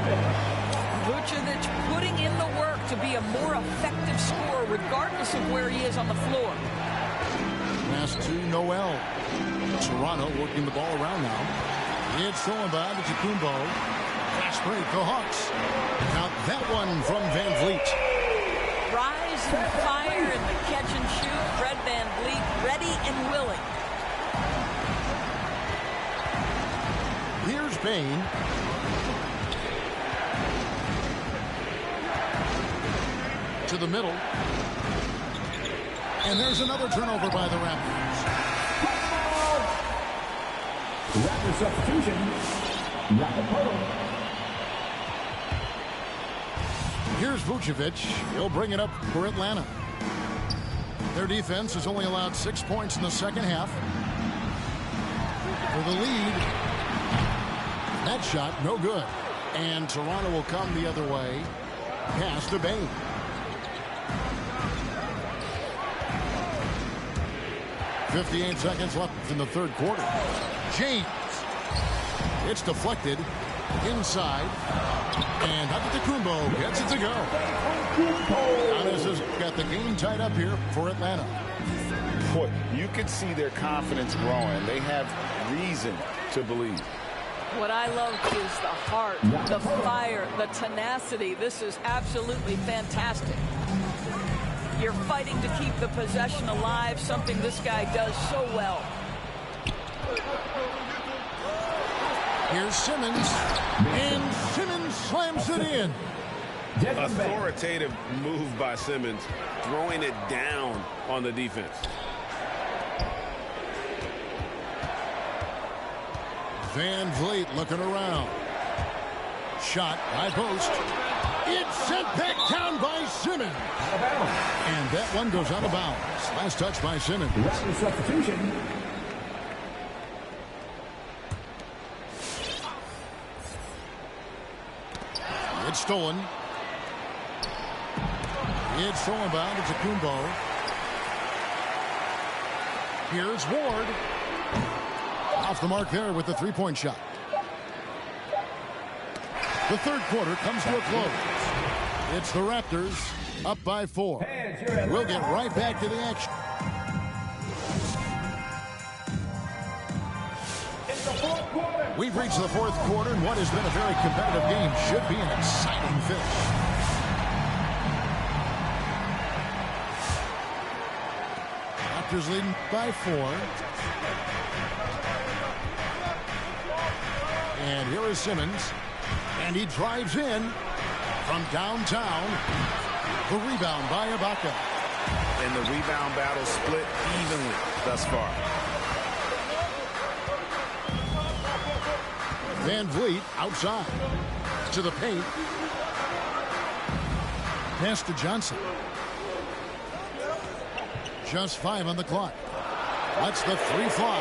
Vucevic putting in the work to be a more effective scorer regardless of where he is on the floor. Pass to Noel. Toronto working the ball around now. It's stolen by Antetokounmpo. Fast break, the Hawks. Now that one from VanVleet. Rise and fire in the catch and shoot. Fred VanVleet ready and willing. Here's Payne. To the middle. And there's another turnover by the Raptors. Raptors substitution. Here's Vucevic. He'll bring it up for Atlanta. Their defense has only allowed 6 points in the second half. For the lead. That shot, no good. And Toronto will come the other way. Pass to Payne. .58 seconds left in the third quarter. James. It's deflected. Inside. And Antetokounmpo gets it to go. Giannis has got the game tied up here for Atlanta. Boy, you could see their confidence growing. They have reason to believe. What I love is the heart, the fire, the tenacity. This is absolutely fantastic. You're fighting to keep the possession alive, something this guy does so well. Here's Simmons, and Simmons slams it in. Authoritative move by Simmons, throwing it down on the defense. VanVleet looking around. Shot by post. It's sent back down by Simmons. And that one goes out of bounds. Last touch by Simmons. Raptors substitution. It's stolen. It's stolen by Antetokounmpo. Here's Ward. Off the mark there with the three-point shot. The third quarter comes to a close. It's the Raptors up by 4. We'll get right back to the action. We've reached the fourth quarter, and what has been a very competitive game should be an exciting finish. Raptors leading by 4. And here is Simmons. And he drives in from downtown. The rebound by Ibaka. And the rebound battle split evenly thus far. Van Vliet outside to the paint. Pass to Johnson. Just 5 on the clock. That's the 3 fly.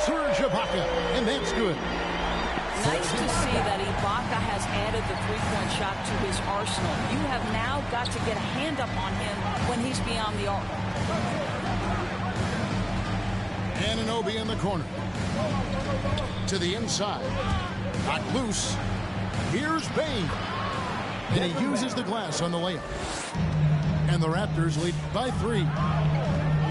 Serge Ibaka, and that's good. Nice to see that Ibaka has added the three-point shot to his arsenal. You have now got to get a hand up on him when he's beyond the arc. Anunoby in the corner. To the inside. Not loose. Here's Bane. And he uses the glass on the layup. And the Raptors lead by 3.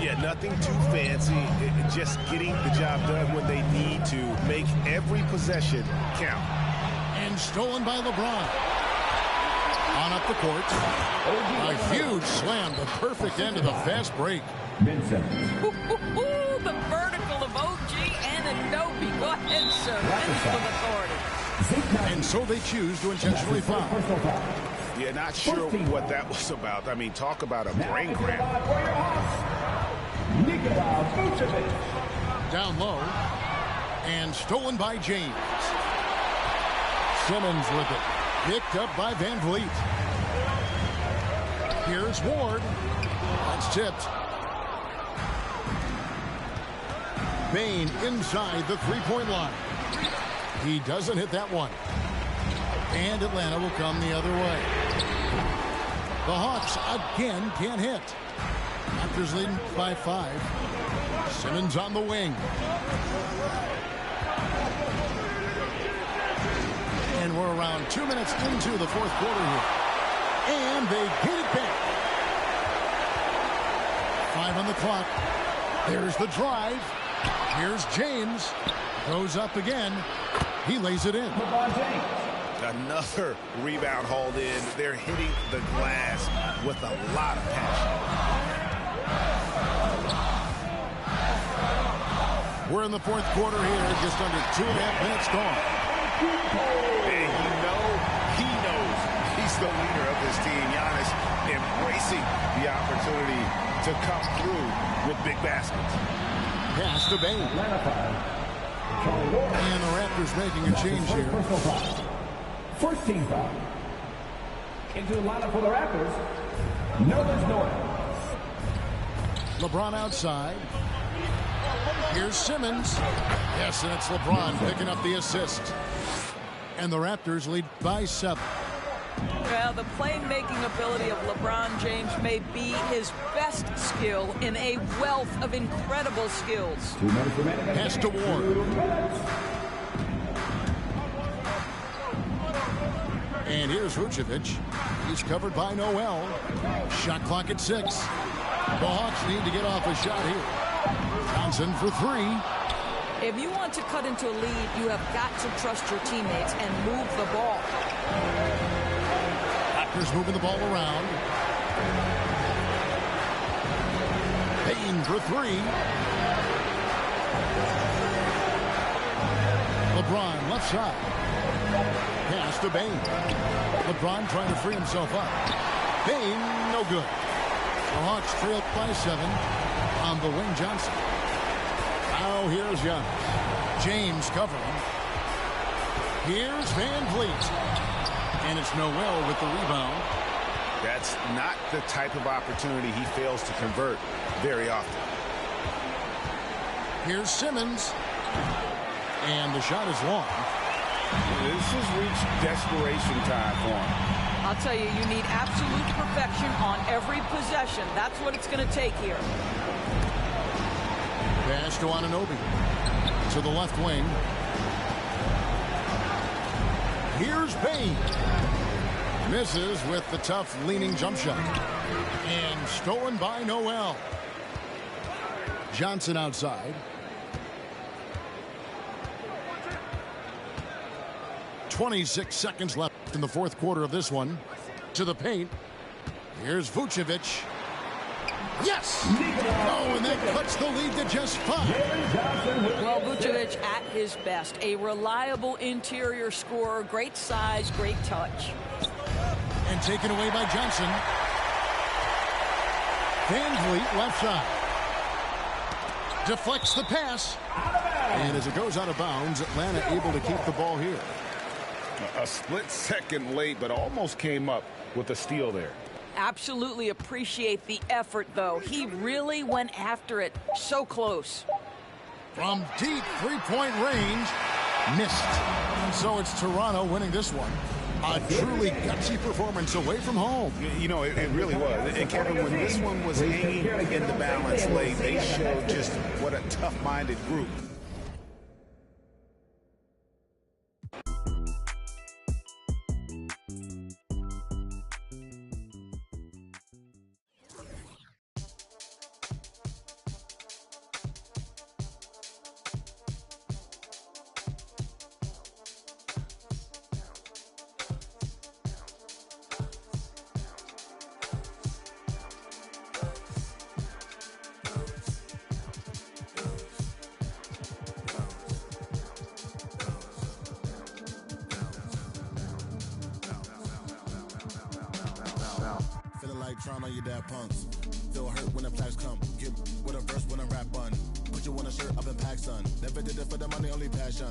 Yeah, nothing too fancy. Just getting the job done when they need to. Make every possession count. And stolen by LeBron. On up the court. A huge slam. The perfect end of the fast break. The vertical of OG Anunoby. Go ahead, sir. Finish with authority. And so they choose to intentionally foul. Yeah, not sure what that was about. I mean, talk about a brain cramp. Down low. And stolen by James. Simmons with it. Picked up by Van Vliet. Here's Ward. That's tipped. Bane inside the three-point line. He doesn't hit that one. And Atlanta will come the other way. The Hawks again can't hit. Raptors leading by 5. Simmons on the wing. And we're around 2 minutes into the fourth quarter here. And they get it back. 5 on the clock. There's the drive. Here's James. Goes up again. He lays it in. Another rebound hauled in. They're hitting the glass with a lot of passion. We're in the fourth quarter here. Just under 2.5 minutes gone. And he knows he's the leader of this team. Giannis embracing the opportunity to come through with big baskets. Pass to Bane. And the Raptors making a change here. First team foul. Into the lineup for the Raptors, Nerlens Noel. LeBron outside. Here's Simmons. Yes, and it's LeBron picking up the assist. And the Raptors lead by 7. Well, the playmaking ability of LeBron James may be his best skill in a wealth of incredible skills. Pass to Ward. And here's Vucevic. He's covered by Noel. Shot clock at 6. The Hawks need to get off a shot here. Johnson for 3. If you want to cut into a lead, you have got to trust your teammates and move the ball. Raptors moving the ball around. Bane for 3. LeBron left side. Pass to Bane. LeBron trying to free himself up. Bane, no good. The Hawks trail by 7 on the wing. Johnson. Now here's Giannis. James covering. Here's Van Vliet. And it's Noel with the rebound. That's not the type of opportunity he fails to convert very often. Here's Simmons. And the shot is long. This has reached desperation time for him. I'll tell you, you need absolute perfection on every possession. That's what it's going to take here. Pass to Anunoby. To the left wing. Here's Bane. Misses with the tough leaning jump shot. And stolen by Noel. Johnson outside. 26 seconds left in the fourth quarter of this one. To the paint. Here's Vucevic. Yes! Oh, and that cuts the lead to just 5. Well, Vucevic at his best. A reliable interior scorer, great size, great touch. And taken away by Johnson. VanVleet left side. Deflects the pass. And as it goes out of bounds, Atlanta able to keep the ball here. A split second late, but almost came up with a steal there. Absolutely appreciate the effort, though. He really went after it. So close. From deep three-point range, missed. So it's Toronto winning this one. A truly gutsy performance away from home. You know, it really was. And Kevin, when this one was hanging in the balance late, they showed just what a tough-minded group. Trying on your dad punks. Feel hurt when the plaques come. Get with a verse when I rap on. Put you on a shirt up in pack, son. Never did it for the money, only passion.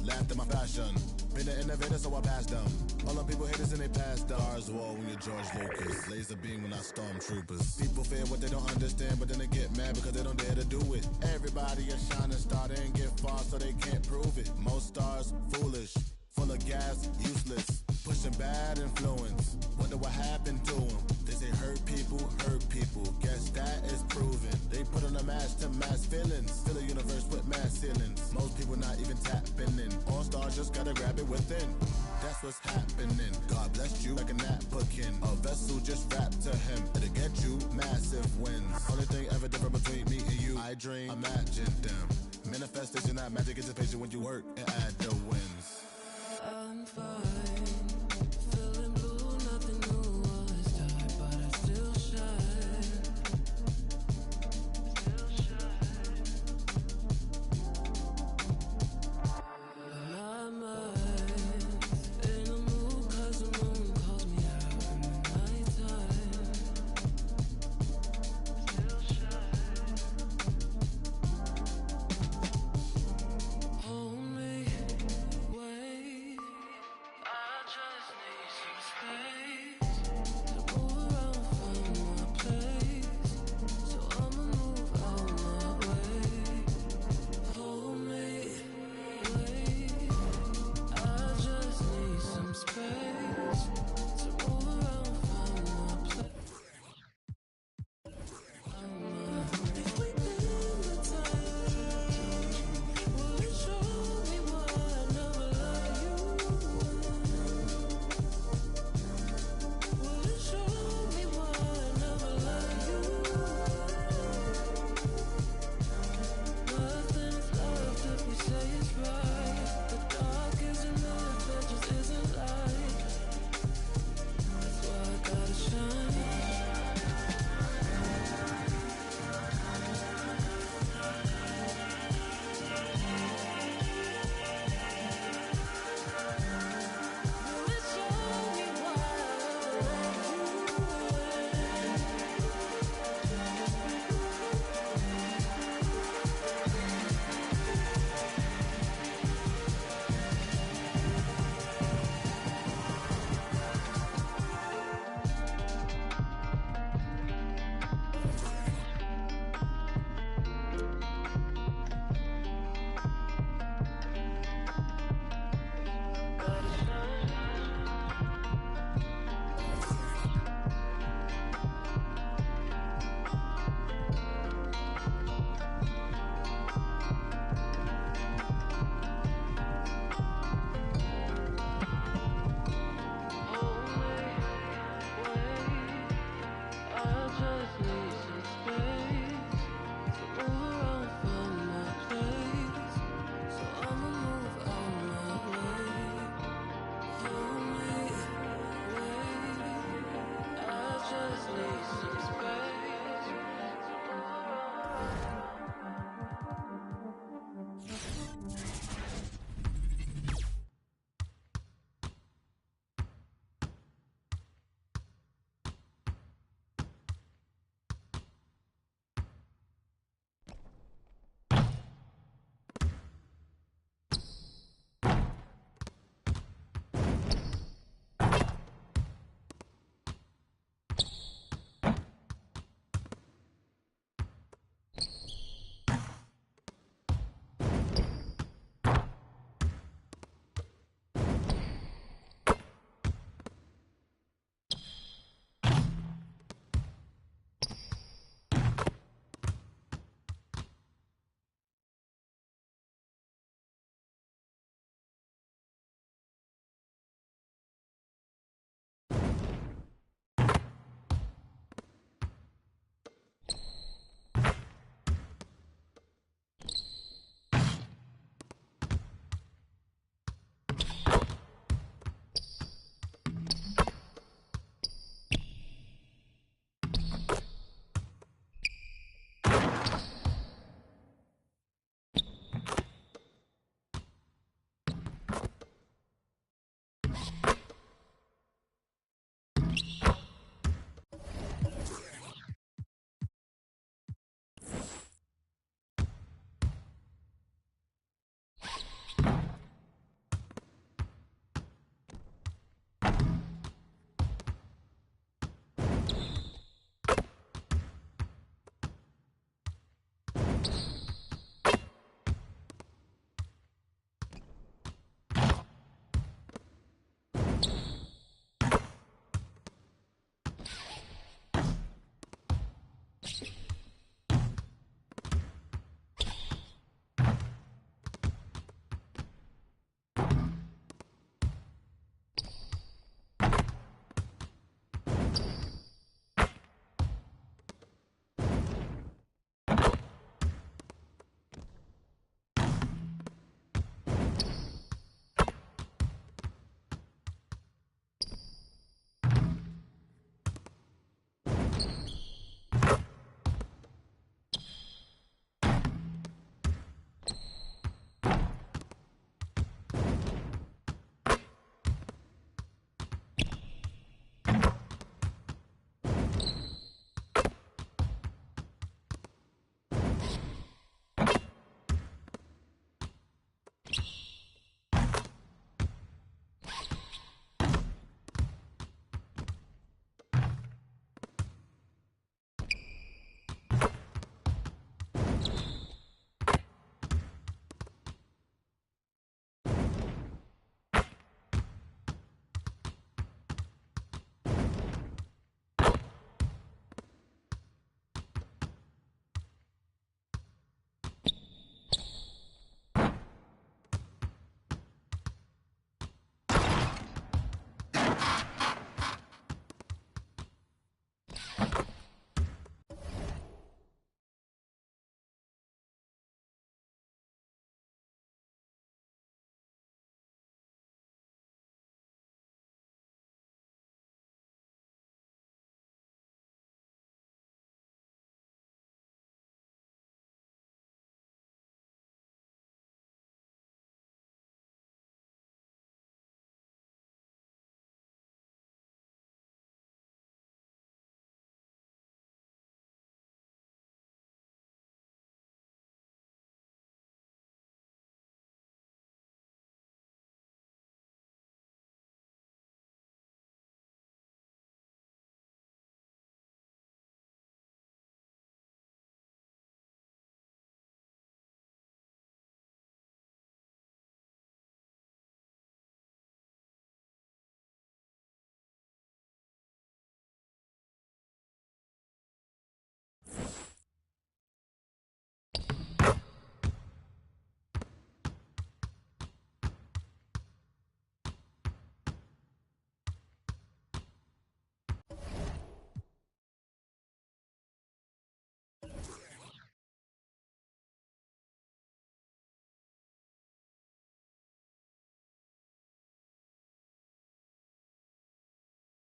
Laughed at my passion. Been an innovator, so I passed them. All the people haters and they passed them. Stars wall when you're George Lucas. Laser beam when I stormtroopers. People fear what they don't understand, but then they get mad because they don't dare to do it. Everybody a shining star, they ain't get far, so they can't prove it. Most stars, foolish. Full of gas, useless. Pushing bad influence. Wonder what happened to them. They say hurt people, hurt people. Guess that is proven. They put on a mask to mask feelings. Fill a universe with mass ceilings. Most people not even tapping in. All stars just gotta grab it within. That's what's happening. God bless you like a napkin. A vessel just wrapped to him. It'll get you massive wins. Only thing ever different between me and you. I dream, imagine them. Manifestation, not magic, anticipation when you work and add the wins. I'm fine, feeling blue, nothing new was dark, but I still shine. My mind's in a mood 'cause the moon calls me out in the nighttime. Still shine. Hold me.